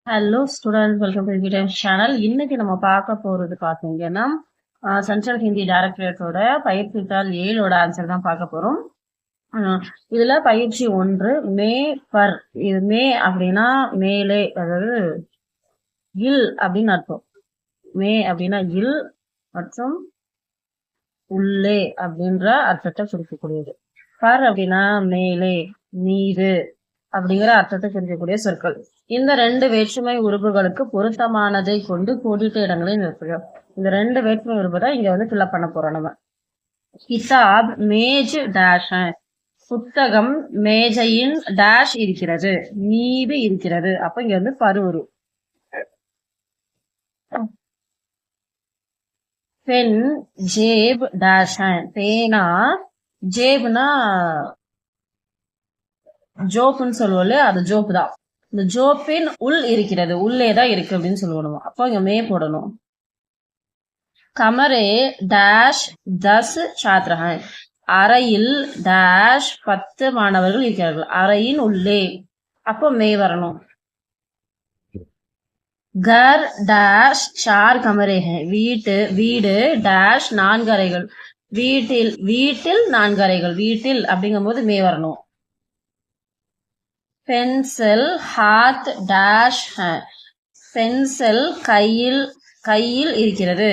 Hello students, welcome to education channel. இன்னைக்கு நம்ம பார்க்க போறது பார்த்தீங்கன்னா சென்ட்ரல் ஹிந்தி டைரக்டரேட்டோட பயிற்சி தாள் 7ஓட ஆன்சர் தான் பார்க்க போறோம். இதுல பயிற்சி 1 மே பர். இது மே அப்படின்னா மேலே, அதாவது இல் அப்படின்னு அர்த்தம். மே அப்படின்னா இல் மற்றும் உள்ளே அப்படின்ற அர்த்தத்தை குறிக்கக்கூடியது. பர் அப்படின்னா மேலே, மீது அப்படிங்கிற அர்த்தத்தை குறிக்கக்கூடிய சொற்கள். இந்த 2 வேற்றுமை உறுப்புகளுக்கு பொருத்தமானதை கொண்டு கோடிட்ட இடங்களை நிறுத்துக. இந்த 2 வேற்றுமை உறுப்பு தான் இங்க வந்து ஃபில்அப் பண்ண போறோம் நம்ம. கிதாப் மேஜ் டேஷ். புத்தகம் மேஜையின் டேஷ் இருக்கிறது, மீது இருக்கிறது. அப்ப இங்க வந்து பரு வரும். பென் ஜேப் டேஷ். பேனா ஜேப்னா ஜோப்புன்னு சொல்லுவோம்ல, அது ஜோப்பு தான். இந்த ஜோப்பின் உள் இருக்கிறது, உள்ளேதான் இருக்கு அப்படின்னு சொல்லுவோம். அப்போ இங்க மே போடணும். கமரே டேஷ் 10 छात्र हैं. அறையில் டேஷ் 10 மாணவர்கள் இருக்கிறார்கள், அறையின் உள்ளே. அப்போ மே வரணும். கர் டேஷ் 4 கமரே हैं. வீடு டேஷ் 4 அறைகள், வீட்டில் 4 அறைகள். வீட்டில் அப்படிங்கும் போது மே வரணும். Pencil Haat dash. பென்சில் கையில் இருக்கிறது,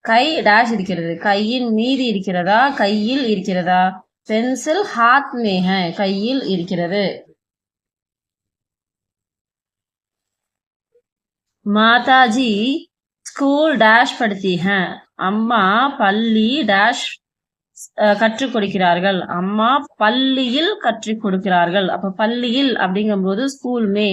கை டேஷ் இருக்கிறது, கையின் மீது இருக்கிறதா, கையில் இருக்கிறதா. பென்சில் ஹாத் மே ஹை, கையில் இருக்கிறது. மாதாஜி ஸ்கூல் டேஷ் படுத்தி ஹை. அம்மா பள்ளி டேஷ் கற்றுக் கொடுக்கிறார்கள், அம்மா பள்ளியில் கற்றுக் கொடுக்கிறார்கள். அப்ப பள்ளியில் அப்படிங்கும் போது ஸ்கூல் மே.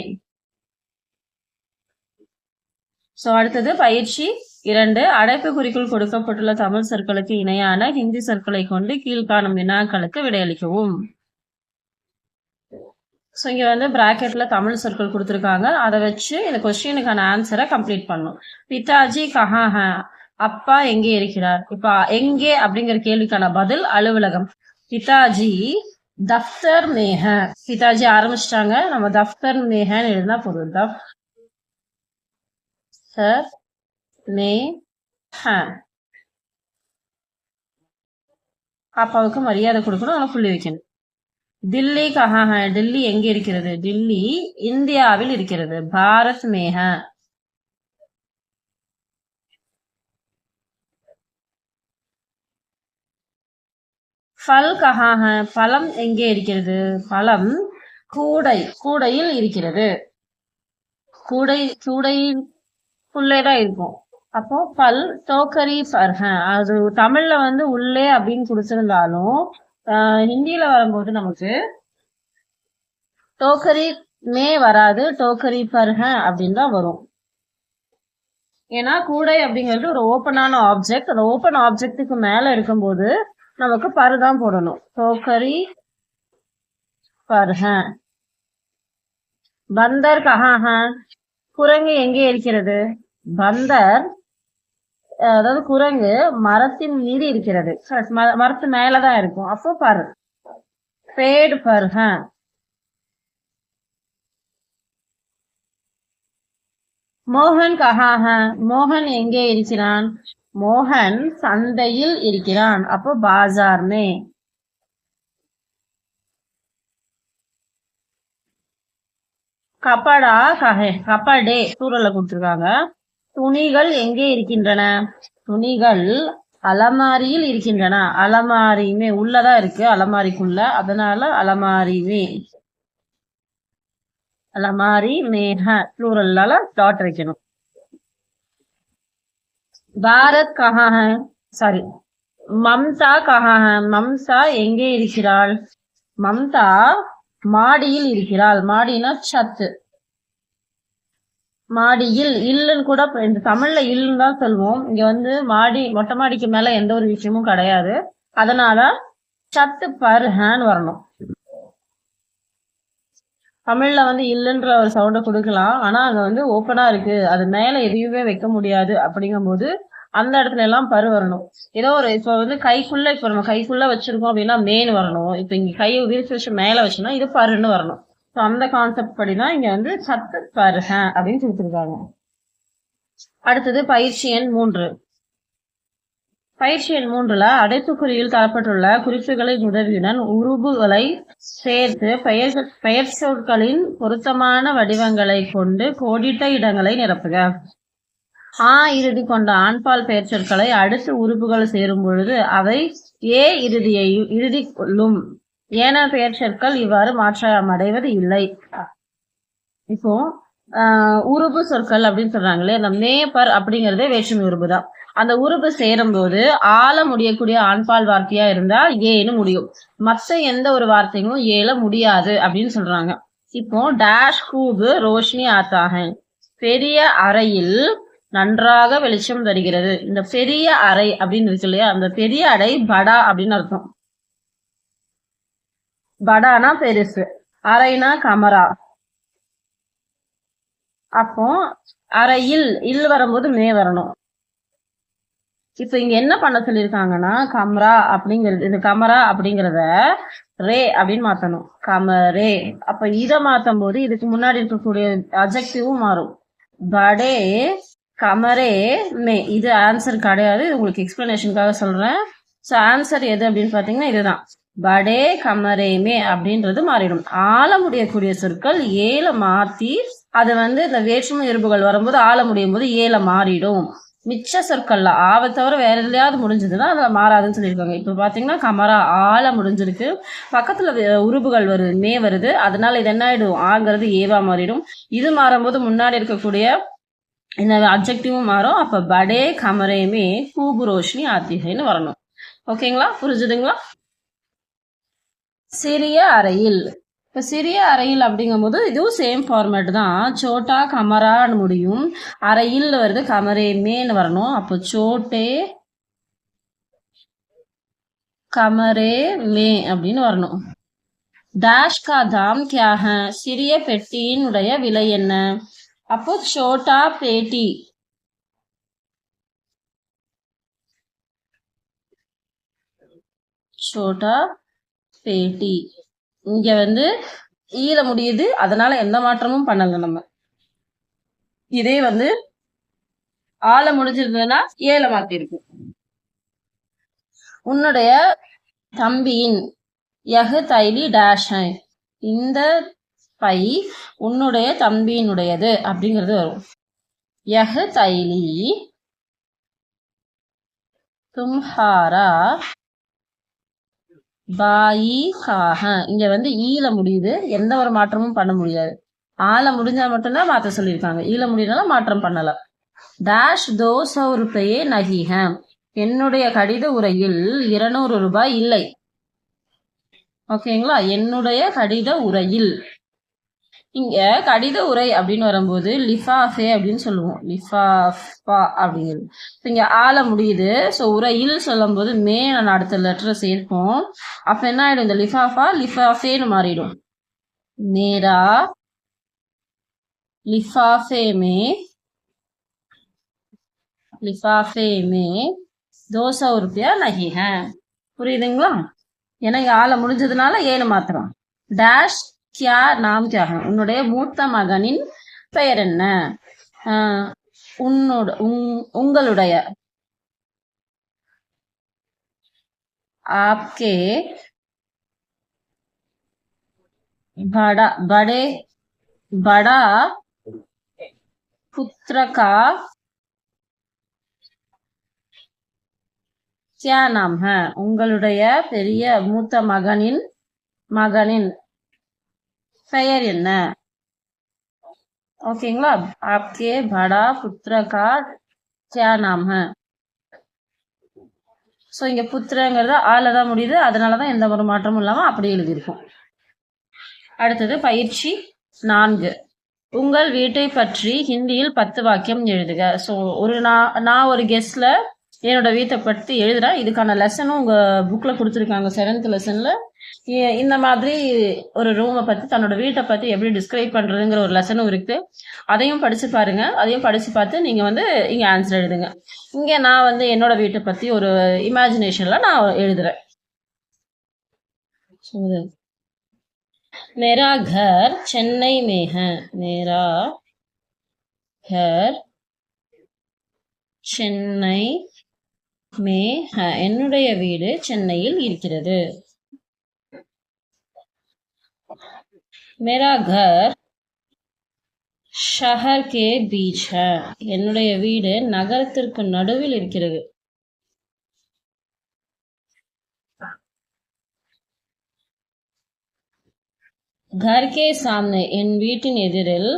சோ அடுத்தது பயிற்சி 2. அடைப்புக்குறிக்குள் கொடுக்கப்பட்டுள்ள தமிழ் சொற்களுக்கு இணையான ஹிந்தி சொற்களை கொண்டு கீழ்காணும் வினாக்களுக்கு விடையளிக்கவும். ஸோ இங்க வந்து பிராக்கெட்ல தமிழ் சொற்கள் கொடுத்துருக்காங்க, அதை வச்சு இந்த கொஸ்டினுக்கான ஆன்சரை கம்ப்ளீட் பண்ணும். பிதாஜி கஹா ஹை. அப்பா எங்கே இருக்கிறார். இப்ப எங்கே அப்படிங்கிற கேள்விக்கான பதில் அலுவலகம். பிதாஜி தஃப்தர் மே ஹை. பிதாஜி ஆரம்பிச்சிட்டாங்க, நம்ம தஃப்தர் மே ஹைன்னு எழுதினா போதும். தஃப்தர் மே ஹை. அப்பாவுக்கு மரியாதை கொடுக்கணும், ஆனால் புள்ளி வைக்கணும். தில்லி கஹா ஹை. டில்லி எங்கே இருக்கிறது. டில்லி இந்தியாவில் இருக்கிறது, பாரத் மே ஹை. ஃபல் கஹா ஹை. பழம் எங்கே இருக்கிறது. பழம் கூடையில் இருக்கிறது. கூடைக்குள்ளேதான் இருக்கும். அப்போ பல் டோக்கரி பர் ஹை. அது தமிழ்ல வந்து உள்ளே அப்படின்னு கொடுத்திருந்தாலும் ஹிந்தியில வரும்போது நமக்கு டோக்கரி மே வராது, டோக்கரி பர் ஹை அப்படின்னு தான் வரும். ஏன்னா கூடை அப்படிங்கிறது ஒரு ஓப்பனான ஆப்ஜெக்ட். அந்த ஓப்பன் ஆப்ஜெக்டுக்கு மேல இருக்கும்போது நமக்கு பரு தான் போடணும். டோக்கரி பர் ஹை. பந்தர் கஹா ஹை. குரங்கு எங்கே இருக்கிறது. பந்தர் அதாவது குரங்கு மரத்தின் மீது இருக்கிறது, மரத்து மேலதான் இருக்கும். அப்போ பரு. பேட் பர் ஹை. மோகன் கஹா ஹை. மோகன் எங்கே இருக்கிறான். மோகன் சந்தையில் இருக்கிறான். அப்போ பாஜார் மே. கப்படா கஹே. கப்படே சூழல கொடுத்துருக்காங்க. துணிகள் எங்கே இருக்கின்றன. துணிகள் அலமாரியில் இருக்கின்றன. அலமாரியுமே உள்ளதான் இருக்கு, அலமாரிக்குள்ள, அதனால அலமாரியுமே. அலமாரி மேஹ ப்ளூரல்லால டாட் வைக்கணும். பாரத் கஹா ஹை. சாரி, மம்தா கஹா ஹை. மம்தா எங்கே இருக்கிறாள். மம்தா மாடியில் இருக்கிறாள். மாடினா சத்து. மாடியில் இல்லுன்னு கூட இந்த தமிழ்ல இல்லுன்னு தான் சொல்லுவோம். இங்க வந்து மாடி, மொட்டை மாடிக்கு மேல எந்த ஒரு விஷயமும் கிடையாது, அதனால சத்து பர் ஹைன்னு வரணும். தமிழ்ல வந்து இல்லுன்ற ஒரு சவுண்டை கொடுக்கலாம், ஆனா அங்க வந்து ஓப்பனா இருக்கு, அது மேல எதையுமே வைக்க முடியாது. அப்படிங்கும் போது அந்த இடத்துல எல்லாம் பரு வரணும். ஏதோ ஒரு இப்ப வந்து கைக்குள்ள, இப்ப நம்ம கைக்குள்ள வச்சிருக்கோம் அப்படின்னா மேனு வரணும். இப்ப இங்க கையை விரிச்சு வச்சு மேல வச்சோம்னா இது பருன்னு வரணும். அந்த கான்செப்ட் படிதான் இங்க வந்து சத்து பருக அப்படின்னு கொடுத்துருக்காங்க. அடுத்தது பயிற்சி எண் 3. பயிற்சி எண் 3ல அடைப்புக்குறியில் தரப்பட்டுள்ள குறிப்புகளின் உதவியுடன் உருபுகளை சேர்த்து பெயர் சொற்களின் பொருத்தமான வடிவங்களை கொண்டு கோடிட்ட இடங்களை நிரப்புக. இறுதி கொண்ட ஆண்பால் பெயர் சொற்களை அடுத்து உறுப்புகள் சேரும் பொழுது அவை இறுதி கொள்ளும். ஏன பெயர் சொற்கள் இவ்வாறு மாற்றமடைவது இல்லை. இப்போ உருபு சொற்கள் அப்படின்னு சொல்றாங்களே, அந்த மேப்பர் அப்படிங்கறதே வேற்றுமை உருபு தான். அந்த உருபு சேரும் போது ஆள முடியக்கூடிய ஆண்பால் வார்த்தையா இருந்தா ஏன்னு முடியும். மற்ற எந்த ஒரு வார்த்தைகளும் ஏல முடியாது அப்படின்னு சொல்றாங்க. இப்போ டேஷ் கூபு ரோஷினி ஆத்தாக, பெரிய அறையில் நன்றாக வெளிச்சம் தருகிறது. இந்த பெரிய அறை அப்படின்னு இருக்கு இல்லையா, அந்த பெரிய அறை படா அப்படின்னு அர்த்தம். படானா பெருசு, அறைனா கமரா. அப்போ அறையில் இல் வரும்போது மே வரணும். இப்ப இங்க என்ன பண்ண சொல்லியிருக்காங்கன்னா கமரா அப்படிங்கிறது, இந்த கமரா அப்படிங்கிறத ரே அப்படின்னு மாத்தணும், கமரே. அப்ப இதை மாத்தும் போது இதுக்கு முன்னாடி இருக்கக்கூடிய அட்ஜெக்டிவும் மாறும். படே கமரே மே. இது ஆன்சர் கிடையாது, இது உங்களுக்கு எக்ஸ்பிளனேஷனுக்காக சொல்றேன். ஸோ ஆன்சர் எது அப்படின்னு பாத்தீங்கன்னா இதுதான், படே கமரே மே அப்படின்றது மாறிடும். ஆள முடியக்கூடிய சொற்கள் ஏல மாத்தி அது வந்து இந்த வேற்றுமை உறுப்புகள் வரும்போது ஆள முடியும் போது ஏல மாறிடும். மிச்ச சொற்கள்ல ஆவை தவிர வேற எதுலையாவது முடிஞ்சதுன்னா அதுல மாறாதுன்னு சொல்லியிருக்காங்க. இப்ப பாத்தீங்கன்னா கமரா ஆள முடிஞ்சிருக்கு, பக்கத்துல உறுப்புகள் வருது, மே வருது, அதனால இது என்ன ஆயிடும், ஆங்கிறது ஏவா மாறிடும். இது மாறும்போது முன்னாடி இருக்கக்கூடிய இந்த அப்ஜெக்டிவும் மாறும். அப்ப படே கமரேமே கூபு ரோஷினி ஆத்திகைன்னு வரணும். ஓகேங்களா, புரிஞ்சுதுங்களா? சிறிய அறையில், இப்ப சிறிய அறையில் அப்படிங்கும் போது இதுவும் சேம் ஃபார்மேட் தான். சோட்டா கமரான்னு முடியும், அறையில் வருது கமரே மேன்னு வரணும். அப்போ சோட்டே கமரே மே அப்படின்னு வரணும். டேஷ் கா தாம் கியா ஹை, சிறிய பெட்டியினுடைய விலை என்ன? அப்போ சோட்டா பேட்டி, சோட்டா பேட்டி. இங்க வந்து ஈல முடியுது, அதனால எந்த மாற்றமும் பண்ணல நம்ம. இதே வந்து ஆள முடிஞ்சிருந்ததுன்னா ஏல மாத்திருக்கு. உன்னுடைய தம்பியின் யஹ் தைலி டேஷ் ஹை, இந்த பை உன்னுடைய தம்பியினுடையது அப்படிங்கிறது வரும். யஹ் தைலி தும்ஹாரா பாயி காஹ. இங்க வந்து ஈல முடியுது, எந்த ஒரு மாற்றமும் பண்ண முடியாது. ஆள முடிஞ்சா மட்டும்தான் மாத்த சொல்லியிருக்காங்க, ஈல முடியனால மாற்றம் பண்ணல. டேஷ் 200 ரூபாயே நகிஹ, என்னுடைய கடித உரையில் 200 ரூபாய் இல்லை. ஓகேங்களா, என்னுடைய கடித உரையில். இங்க கடித உரை அப்படின்னு வரும்போது லிஃபாஃபே அப்படின்னு சொல்லுவோம், லிஃபாஃபா அப்படிங்கிறது. இங்க ஆள முடியுது, ஸோ உரையில் சொல்லும் போது மே நான் அடுத்த லெட்டரை சேர்ப்போம். அப்ப என்ன ஆயிடும், இந்த லிஃபாஃபா லிஃபாஃபேன்னு மாறிடும். மேரா லிஃபாஃபே மே, லிஃபாஃபே மே 200 ரூபாயா நகி ஹை. புரியுதுங்களா? ஏன்னா இங்க ஆள முடிஞ்சதுனால ஏன்னு மாத்திரம். டேஷ் கியா நாம் கியா ஹை, உன்னுடைய மூத்த மகனின் பெயர் என்ன? உங்களுடைய, ஆப்கே படா படே படா புத்திர கா கியா நாம் ஹை, உங்களுடைய பெரிய மூத்த மகனின் பெயர் என்ன? ஓகேங்களா, ஆப்கே படா புத்திர கா கியா நாம் ஹை. ஸோ இங்க புத்திரங்கிறது ஆள தான் முடியுது, அதனாலதான் எந்த ஒரு மாற்றமும் இல்லாம அப்படி எழுதியிருக்கும். அடுத்தது பயிற்சி 4. உங்கள் வீட்டை பற்றி ஹிந்தியில் 10 வாக்கியம் எழுதுக. ஸோ நான் ஒரு கெஸ்ட்ல என்னோட வீட்டை பற்றி எழுதுறேன். இதுக்கான லெசனும் உங்க புக்ல கொடுத்துருக்காங்க. 7th லெசன்ல இந்த மாதிரி ஒரு ரூமை பத்தி, தன்னோட வீட்டை பத்தி எப்படி டிஸ்கிரைப் பண்றதுங்கிற ஒரு லெசனும் இருக்கு. அதையும் படிச்சு பாருங்க. அதையும் படிச்சு பார்த்து நீங்க வந்து இங்க ஆன்சர் எழுதுங்க. இங்க நான் வந்து என்னோட வீட்டை பத்தி ஒரு இமேஜினேஷன்ல நான் எழுதுறேன். मेरा घर चेन्नई में है. मेरा घर சென்னை மே என்னுடைய வீடு சென்னையில் இருக்கிறது. मेरा घर शहर के बीच है. என்னுடைய வீடு நகரத்திற்கு நடுவில் இருக்கிறது. घर के सामने என் வீட்டின் எதிரில்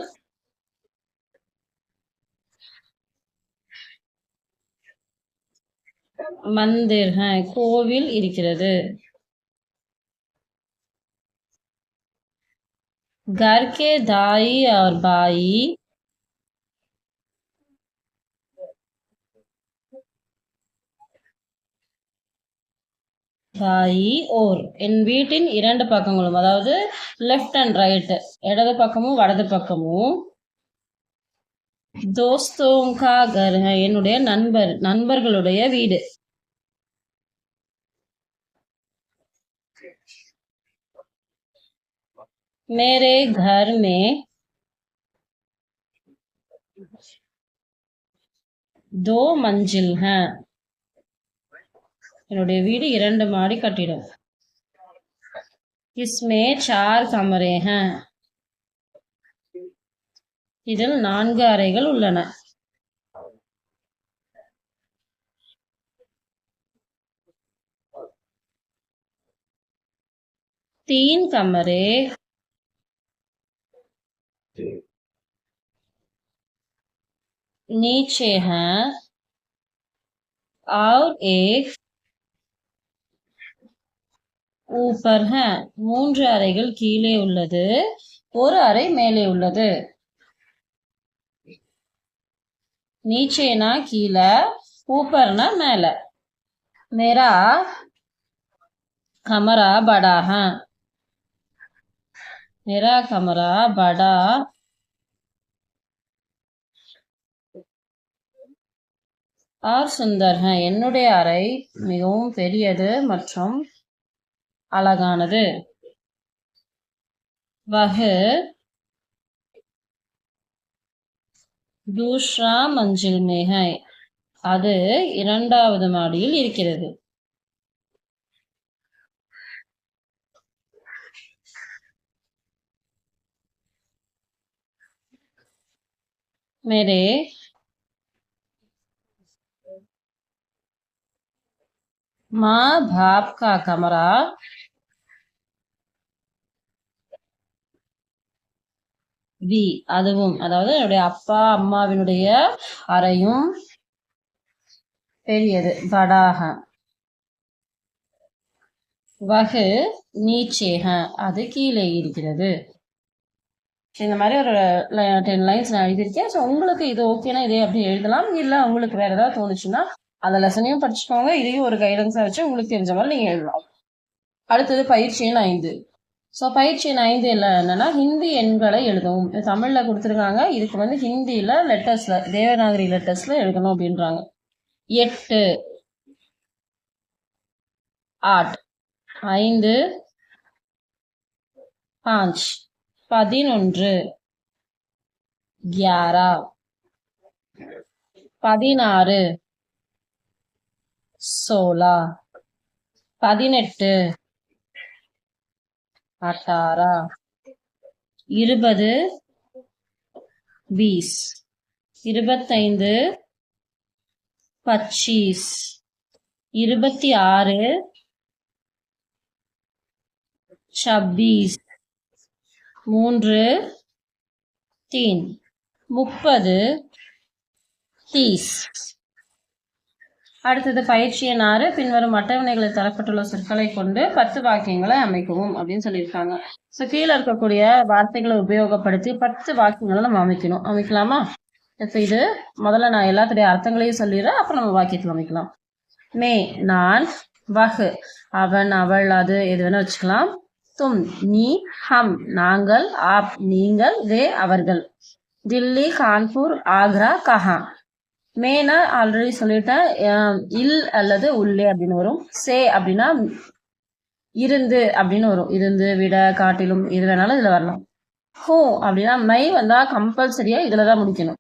मंदिर है கோவில் இருக்கிறது. घर के दाई और बाई தாயி ஓர் என் வீட்டின் இரண்டு பக்கங்களும், அதாவது லெஃப்ட் அண்ட் ரைட், இடது பக்கமும் வலது பக்கமும். தோஸ்தோங்கா கர் என்னுடைய நண்பர்களுடைய வீடு. मेरे घर में 2 मंजिल है. என்னுடைய வீடு 2 மாடி கட்டிடம். इसमें 4 कमरे हैं. இதில் 4 அறைகள் உள்ளன. 3 कमरे नीचे हैं और एक ऊपर है. 3 அறைகள் கீழே உள்ளது, ஒரு அறை மேலே உள்ளது. नीचेना கீழே, ऊपरना மேலே. मेरा कमरा बड़ा है. मेरा कमरा बड़ा और सुंदर है. என்னுடைய அறை மிகவும் பெரியது மற்றும் அழகானது. वह दूसरा मंजिल में है. அது 2வது மாடியில் இருக்கிறது. मेरे माँ बाप का कमरा வி அதுவும், அதாவது என்னுடைய அப்பா அம்மாவினுடைய அறையும் பெரியது. படாக வகு நீச்சேக அது கீழே இருக்கிறது. இந்த மாதிரி ஒரு 10 லைன்ஸ் நான் எழுதியிருக்கேன். ஸோ உங்களுக்கு இது ஓகேனா இதே அப்படி எழுதலாம். இல்லை உங்களுக்கு வேற ஏதாவது தோணுச்சுன்னா அந்த லெசனையும் படிச்சுக்கோங்க, இதையும் ஒரு கைடன்ஸாக வச்சு உங்களுக்கு தெரிஞ்ச மாதிரி நீங்கள் எழுதலாம். அடுத்தது பயிற்சி எண் 5. ஸோ பயிற்சி எண் 5 என்னன்னா ஹிந்தி எண்களை எழுதவும். தமிழில் கொடுத்துருக்காங்க, இதுக்கு வந்து ஹிந்தியில் லெட்டர்ஸில் தேவநாகரி லெட்டர்ஸில் எழுதணும் அப்படின்றாங்க. 8 8 5 5 11 11 16 16 18 18 20 20 25 25 26 26 3 3 30 30. அடுத்தது பயிற்சி எண் 6. பின்வரும் அட்டவணைகளில் தரப்பட்டுள்ள சொற்களை கொண்டு 10 வாக்கியங்களை அமைக்கவும் அப்படின்னு சொல்லியிருக்காங்க. ஸோ கீழே இருக்கக்கூடிய வார்த்தைகளை உபயோகப்படுத்தி 10 வாக்கியங்களை நம்ம அமைக்கலாமா? இப்போ இது முதல்ல நான் எல்லாத்துடைய அர்த்தங்களையும் சொல்லிடுறேன், அப்புறம் நம்ம வாக்கியத்தில் அமைக்கலாம். மே நான், வஹ் அவன் அவள் அது எது வேணா வச்சுக்கலாம். தும் நீ, ஹம் நாங்கள், ஆப் நீங்கள், வே அவர்கள். தில்லி, கான்பூர், ஆக்ரா, கஹா. மேனா ஆல்ரெடி சொல்லிட்டேன், இல் அல்லது உள்ளே அப்படின்னு வரும். சே அப்படின்னா இருந்து அப்படின்னு வரும். இருந்து, விட, காட்டிலும், இது வேணாலும் இதுல வரலாம். ஹோ அப்படின்னா மை வந்தா கம்பல்சரியா இதுலதான் முடிக்கணும்.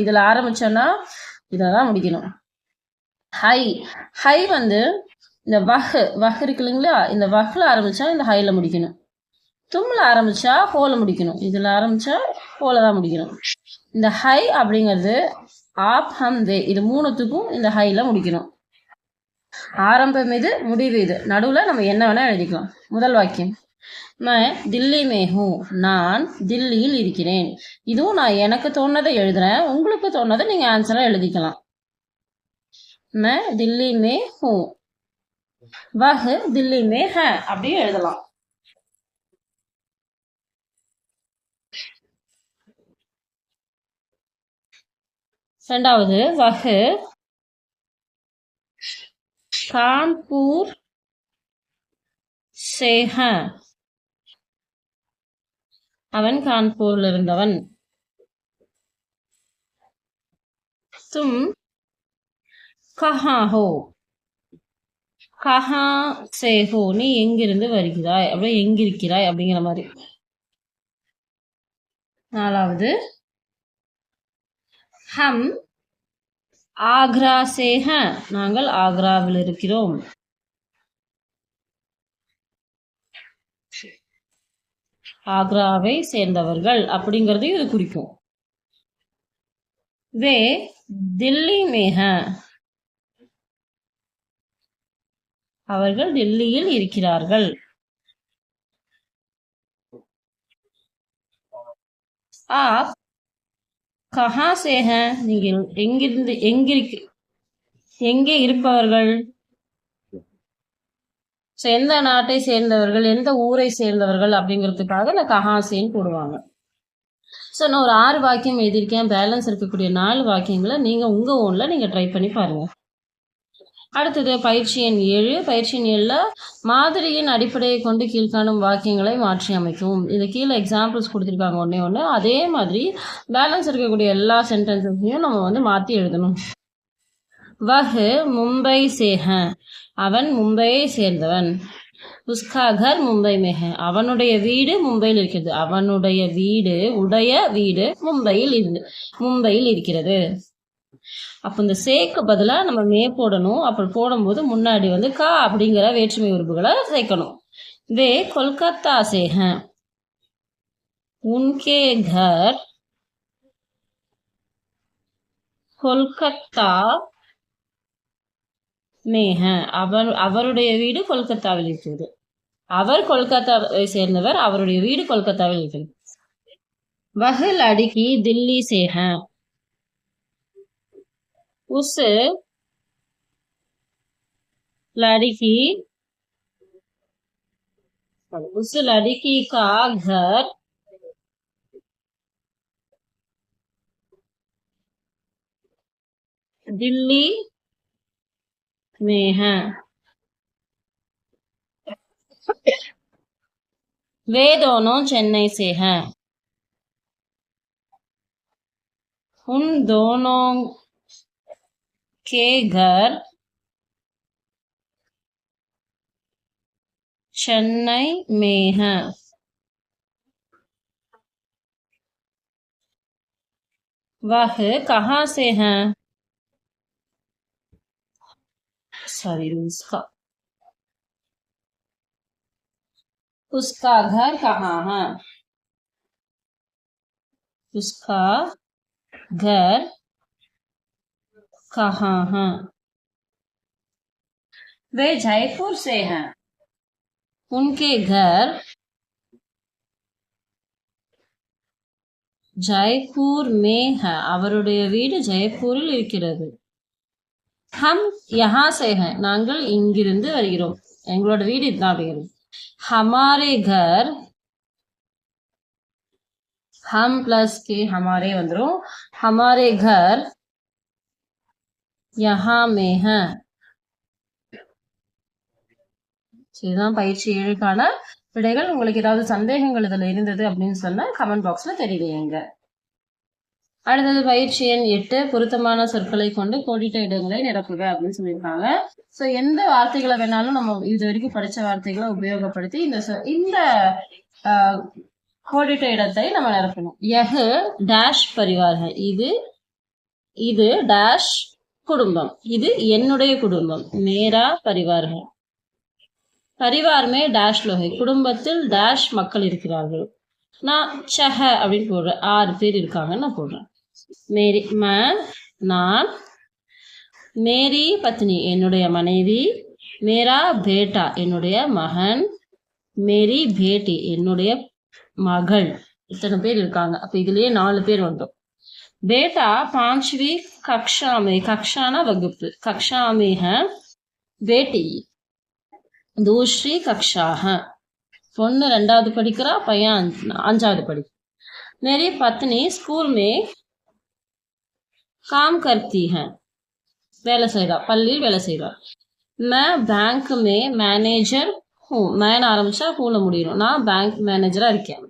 இதுல ஆரம்பிச்சோம்னா இதுலதான் முடிக்கணும். ஹை ஹை வந்து இந்த வஹ் இருக்கு இல்லைங்களா, இந்த வஹ்ல ஆரம்பிச்சா இந்த ஹைல முடிக்கணும். தும்ல ஆரம்பிச்சா ஹோல முடிக்கணும். இதுல ஆரம்பிச்சா ஹோல தான் முடிக்கணும். இந்த ஹை அப்படிங்கிறது ஆப் ஹம் வே இது மூணுத்துக்கும் இந்த ஹைல முடிக்கணும். ஆரம்பம் இது, முடிவு இது. நடுவுல நம்ம என்ன வேணா எழுதிக்கலாம். முதல் வாக்கியம், நான் தில்லி மேஹூ, நான் தில்லியில் இருக்கிறேன். இதுவும் நான் எனக்கு தோணுனதை எழுதுறேன், உங்களுக்கு தோணுனதை நீங்க ஆன்சரா எழுதிக்கலாம். मैं दिल्ली में हूँ, वह दिल्ली में है அப்படி எழுதலாம். இரண்டாவது, वह कानपुर से है, அவன் கான்பூர்ல இருந்தவன். तुम कहाँ हो, கஹா சே ஹோ, நீ எங்கிருந்து வருகிறாய், அப்படியே எங்கிருக்கிறாய் அப்படிங்கிற மாதிரி. நாலாவது, ஹம் ஆக்ரா சே ஹே, நாங்கள் ஆக்ராவில் இருக்கிறோம். ஆக்ராவை சேர்ந்தவர்கள் அப்படிங்கிறது இது குறிக்கும். வே தில்லி மே ஹே, அவர்கள் டெல்லியில் இருக்கிறார்கள். ஆப் கஹா சே ஹே, நீங்கள் எங்கிருந்து எங்கே இருப்பவர்கள், எந்த நாட்டை சேர்ந்தவர்கள், எந்த ஊரை சேர்ந்தவர்கள் அப்படிங்கிறதுக்காக இந்த கஹாசேன்னு போடுவாங்க. ஸோ நான் ஒரு 6 வாக்கியம் எழுதியிருக்கேன். பேலன்ஸ் இருக்கக்கூடிய 4 வாக்கியங்களை நீங்க உங்க ஓன்ல நீங்க ட்ரை பண்ணி பாருங்க. அடுத்தது பயிற்சி எண் 7. பயிற்சி எண் 7ல மாதிரியின் அடிப்படையை கொண்டு கீழ்காணும் வாக்கியங்களை மாற்றி அமைக்கும். இது கீழே எக்ஸாம்பிள்ஸ் கொடுத்துருக்காங்க ஒன்று. அதே மாதிரி பேலன்ஸ் இருக்கக்கூடிய எல்லா சென்டென்சஸையும் நம்ம வந்து மாற்றி எழுதணும். வஹ் மும்பை சே ஹே, அவன் மும்பையை சேர்ந்தவன். உஸ்கா கர் மும்பை மே ஹே, அவனுடைய வீடு மும்பையில் இருக்கிறது. அவனுடைய வீடு மும்பையில் இருக்கிறது. அப்போ இந்த சேக்கு பதிலாக நம்ம மே போடணும். அப்படி போடும்போது முன்னாடி வந்து கா அப்படிங்கிற வேற்றுமை உறுப்புகளை சேர்க்கணும். வே கொல்கத்தா சே ஹே, உன்கே கர் கொல்கத்தா மே ஹே, அவருடைய வீடு கொல்கத்தாவில் இருக்கிறது. அவர் கொல்கத்தாவை சேர்ந்தவர், அவருடைய வீடு கொல்கத்தாவில் இருக்கிறது. வஹ் லடுக்கி தில்லி சே ஹே, उस लड़की का घर दिल्ली में है. वे दोनों चेन्नई से हैं. उन दोनों के घर चेन्नई में है. वह कहाँ से हैं, उसका घर कहाँ है, उसका घर कहाँ है. वे जयपुर से हैं, उनके घर ஜெய்ப்பூர் மே ஹை, அவருடைய வீடு ஜெய்ப்பூரில் இருக்கிறது. ஹம் யஹா சே ஹை, நாங்கள் இங்கிருந்து வருகிறோம், எங்களோட வீடு இதுதான் அப்படிங்கிறது. ஹமாரே கர், ஹம் பிளஸ் கே ஹமாரே வந்துடும். ஹமாரே கர் யஹா மே ஹை. இதுதான் பயிற்சி 7க்கான விடைகள். உங்களுக்கு ஏதாவது சந்தேகங்கள் இதில் இருந்தது அப்படின்னு சொன்னா கமெண்ட் பாக்ஸ்ல தெரிவிங்க. அடுத்தது பயிற்சி எண் 8 பொருத்தமான சொற்களை கொண்டு கோடிட்ட இடங்களை நிரப்புக அப்படின்னு சொல்லியிருக்காங்க. ஸோ எந்த வார்த்தைகளை வேணாலும் நம்ம இது வரைக்கும் படிச்ச வார்த்தைகளை உபயோகப்படுத்தி இந்த கோடிட்ட இடத்தை நம்ம நிரப்பணும். யஹ் டேஷ் பரிவார்கள், இது டேஷ் குடும்பம், இது என்னுடைய குடும்பம். மேரா பரிவார்கள், பரிவாரமே டேஷ் லோகை, குடும்பத்தில் டேஷ் மக்கள் இருக்கிறார்கள். நான் சஹ அப்படின்னு போடுறேன், 6 பேர் இருக்காங்கன்னு நான் போடுறேன். மேரி நான், மேரி பத்னி என்னுடைய மனைவி, மேரா பேட்டா என்னுடைய மகன், மேரி பேட்டி என்னுடைய மகள். இத்தனை பேர் இருக்காங்க. அப்ப இதுலயே 4 பேர் வந்துடும். பேட்டா 5वीं कक्षा में, கக்ஷானா வகுப்பு, कक्षा में है, बेटी दूसरी कक्षा है, பொண்ணு 2வது படிக்கிறா, பையன் 5வது படிக்கிறா. मेरी पत्नी स्कूल में काम करती है, வேலை செய்யறா, பள்ளியில் வேலை செய்யறா. मैं बैंक में मैनेजर हूँ, मैं ஆரம்பிச்சா ஹூல முடியும், நான் பேங்க் மேனேஜரா இருக்கேன்.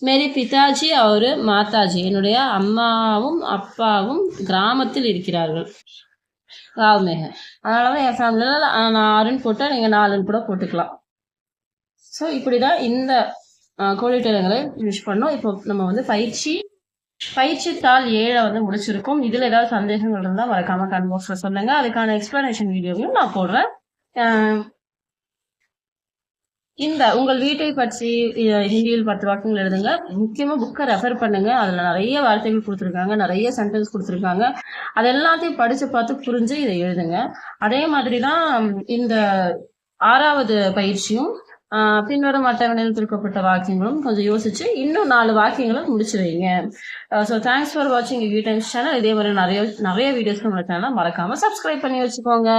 मेरे पिताजी और माताजी என்னுடைய அம்மாவும் அப்பாவும் கிராமத்தில் இருக்கிறார்கள், गाँव में है. அதனாலதான் என் ஃபேமிலியில நான் 6ன்னு போட்டா நீங்க 4ன்னு கூட போட்டுக்கலாம். ஸோ இப்படிதான் இந்த கோடிட்டங்களை யூஸ் பண்ணோம். இப்போ நம்ம வந்து பயிற்சி தாள் 7 முடிச்சிருக்கோம். இதுல ஏதாவது சந்தேகங்கள் இருந்தா மறக்காம கமெண்ட் பாக்ஸ்ல சொல்லுங்க. அதுக்கான எக்ஸ்பிளனேஷன் வீடியோவையும் நான் போடுறேன். இந்த உங்கள் வீட்டை பற்றி ஹிந்தியில் 10 வாக்கியங்கள் எழுதுங்க. முக்கியமா புக்கை ரெஃபர் பண்ணுங்க. அதுல நிறைய வார்த்தைகள் கொடுத்துருக்காங்க, நிறைய சென்டென்ஸ் கொடுத்துருக்காங்க. அது எல்லாத்தையும் படிச்சு பார்த்து புரிஞ்சு இதை எழுதுங்க. அதே மாதிரிதான் இந்த 6வது பயிற்சியும் பின்வரும் அட்டவணையில் கொடுக்கப்பட்ட வாக்கியங்களும் கொஞ்சம் யோசிச்சு இன்னும் 4 வாக்கியங்களை முடிச்சு வைங்க. ஸோ தேங்க்ஸ் ஃபார் வாட்சிங் யூ டைம்ஸ் சேனல். இதே மாதிரி நிறைய வீடியோஸ் நம்ம சேனலை மறக்காம சப்ஸ்கிரைப் பண்ணி வச்சுக்கோங்க.